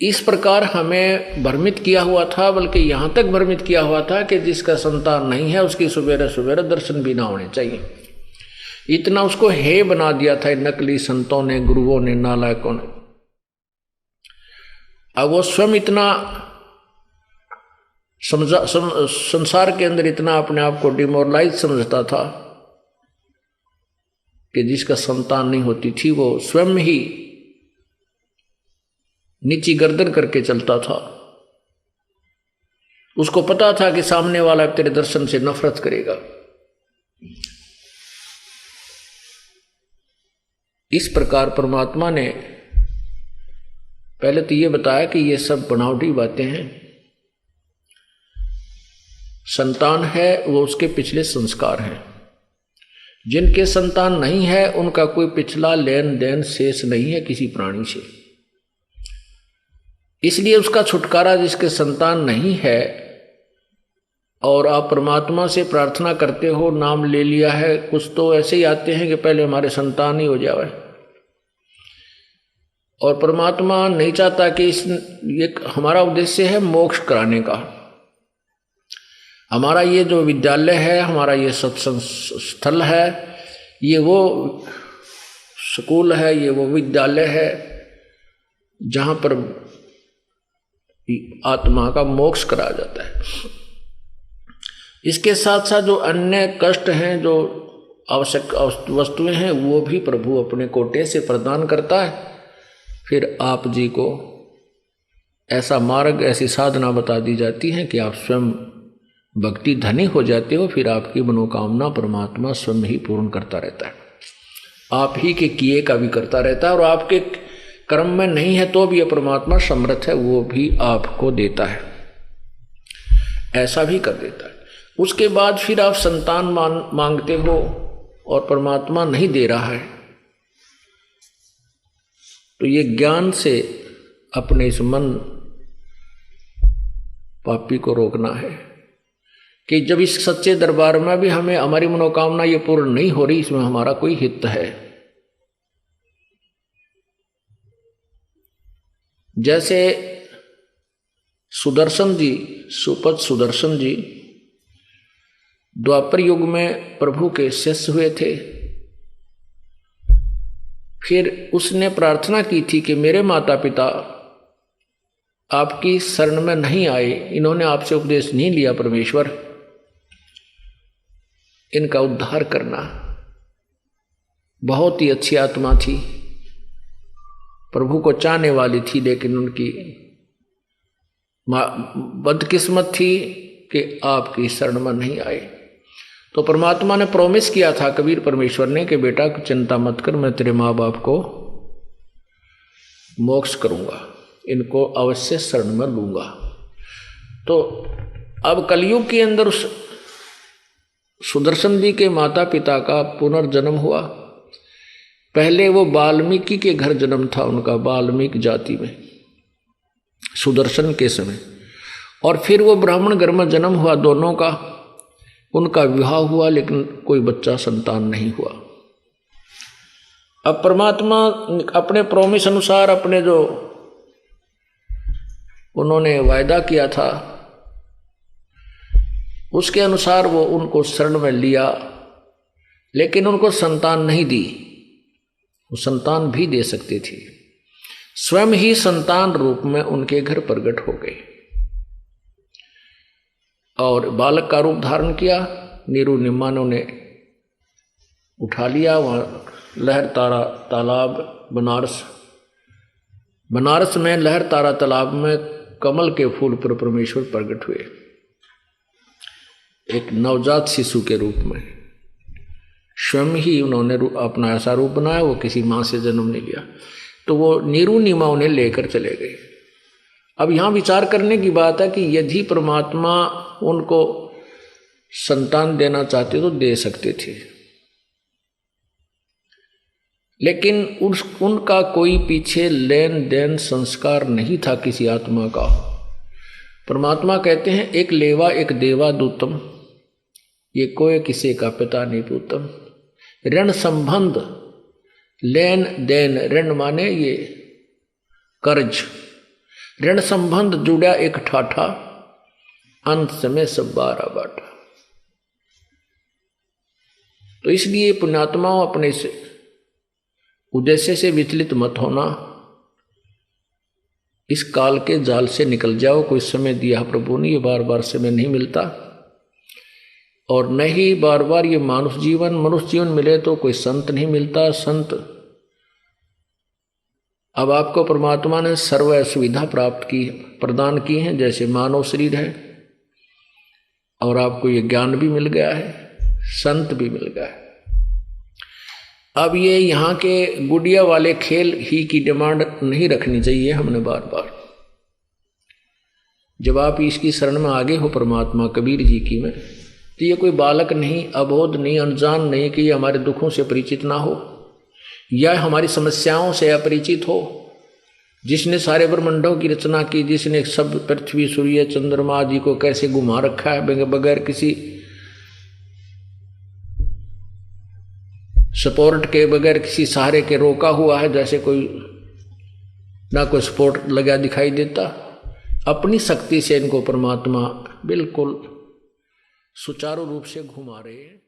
इस प्रकार हमें भ्रमित किया हुआ था, बल्कि यहाँ तक भ्रमित किया हुआ था कि जिसका संतान नहीं है उसकी सवेरे सवेरे दर्शन भी ना होने चाहिए। इतना उसको हे बना दिया था नकली संतों ने, गुरुओं ने, नालायकों ने। अब वो स्वयं इतना संसार के अंदर इतना अपने आप को डिमोरलाइज समझता था कि जिसका संतान नहीं होती थी वो स्वयं ही नीची गर्दन करके चलता था। उसको पता था कि सामने वाला तेरे दर्शन से नफरत करेगा। इस प्रकार परमात्मा ने पहले तो ये बताया कि ये सब बनावटी बातें हैं। संतान है वो उसके पिछले संस्कार हैं। जिनके संतान नहीं है उनका कोई पिछला लेन देन शेष नहीं है किसी प्राणी से। इसलिए उसका छुटकारा जिसके संतान नहीं है और आप परमात्मा से प्रार्थना करते हो, नाम ले लिया है, कुछ तो ऐसे ही आते हैं कि पहले हमारे संतान ही हो जाए। और परमात्मा नहीं चाहता कि ये हमारा उद्देश्य है मोक्ष कराने का। हमारा ये जो विद्यालय है, हमारा ये सत्संग स्थल है, ये वो स्कूल है, ये वो विद्यालय है जहाँ पर आत्मा का मोक्ष कराया जाता है। इसके साथ साथ जो अन्य कष्ट हैं, जो आवश्यक वस्तुएं हैं, वो भी प्रभु अपने कोटे से प्रदान करता है। फिर आप जी को ऐसा मार्ग, ऐसी साधना बता दी जाती है कि आप स्वयं भक्ति धनी हो जाते हो। फिर आपकी मनोकामना परमात्मा स्वयं ही पूर्ण करता रहता है, आप ही के किए का भी करता रहता है। और आपके कर्म में नहीं है तो भी ये परमात्मा समर्थ है, वो भी आपको देता है, ऐसा भी कर देता है। उसके बाद फिर आप संतान मांगते हो और परमात्मा नहीं दे रहा है, तो ये ज्ञान से अपने इस मन पापी को रोकना है कि जब इस सच्चे दरबार में भी हमें हमारी मनोकामना ये पूर्ण नहीं हो रही, इसमें हमारा कोई हित है। जैसे सुदर्शन जी, सुपथ सुदर्शन जी द्वापर युग में प्रभु के शिष्य हुए थे। फिर उसने प्रार्थना की थी कि मेरे माता पिता आपकी शरण में नहीं आए, इन्होंने आपसे उपदेश नहीं लिया, परमेश्वर इनका उद्धार करना। बहुत ही अच्छी आत्मा थी, प्रभु को चाहने वाली थी, लेकिन उनकी बदकिस्मत थी कि आपकी शरण में नहीं आए। तो परमात्मा ने प्रॉमिस किया था, कबीर परमेश्वर ने, कि बेटा चिंता मत कर, मैं तेरे माँ बाप को मोक्ष करूंगा, इनको अवश्य शरण में लूंगा। तो अब कलयुग के अंदर उस सुदर्शन जी के माता पिता का पुनर्जन्म हुआ। पहले वो वाल्मीकि के घर जन्म था उनका, वाल्मीकि जाति में सुदर्शन के समय, और फिर वो ब्राह्मण घर में जन्म हुआ दोनों का। उनका विवाह हुआ लेकिन कोई बच्चा संतान नहीं हुआ। अब परमात्मा अपने प्रॉमिस अनुसार, अपने जो उन्होंने वायदा किया था उसके अनुसार वो उनको शरण में लिया, लेकिन उनको संतान नहीं दी। वो संतान भी दे सकते थे, स्वयं ही संतान रूप में उनके घर प्रकट हो गए और बालक का रूप धारण किया। नीरू निम्मानों ने उठा लिया। वहाँ लहर तारा तालाब बनारस में लहर तारा तालाब में कमल के फूल पर परमेश्वर प्रकट हुए, एक नवजात शिशु के रूप में। स्वयं ही उन्होंने अपना ऐसा रूप बनाया, वो किसी माँ से जन्म नहीं लिया। तो वो नीरू निमा उन्हें लेकर चले गए। अब यहाँ विचार करने की बात है कि यदि परमात्मा उनको संतान देना चाहते तो दे सकते थे, लेकिन उनका कोई पीछे लेन देन संस्कार नहीं था किसी आत्मा का। परमात्मा कहते हैं, एक लेवा एक देवा दूतम, ये कोई किसी का पिता नहीं पूतम। ऋण संबंध, लेन देन, ऋण माने ये कर्ज, ऋण संबंध जुड़ा एक ठाठा, अंत समय सब बारा बाटा। तो इसलिए पुण्यात्माओं अपने से उद्देश्य से विचलित मत होना, इस काल के जाल से निकल जाओ। कोई समय दिया प्रभु ने, ये बार बार समय नहीं मिलता, और न ही बार बार ये मनुष्य जीवन मिले तो कोई संत नहीं मिलता। संत अब आपको परमात्मा ने सर्व सुविधा प्राप्त की, प्रदान की है, जैसे मानव शरीर है, और आपको ये ज्ञान भी मिल गया है, संत भी मिल गया है। अब ये यहाँ के गुड़िया वाले खेल ही की डिमांड नहीं रखनी चाहिए हमने बार बार। जब आप इसकी शरण में आगे हो परमात्मा कबीर जी की में, तो ये कोई बालक नहीं, अबोध नहीं, अनजान नहीं कि ये हमारे दुखों से परिचित ना हो या हमारी समस्याओं से अपरिचित हो। जिसने सारे ब्रह्मांडों की रचना की, जिसने सब पृथ्वी सूर्य चंद्रमा जी को कैसे घुमा रखा है बगैर किसी सपोर्ट के, बगैर किसी सहारे के रोका हुआ है, जैसे कोई ना कोई सपोर्ट लगा दिखाई देता। अपनी शक्ति से इनको परमात्मा बिल्कुल सुचारू रूप से घुमा रहे हैं।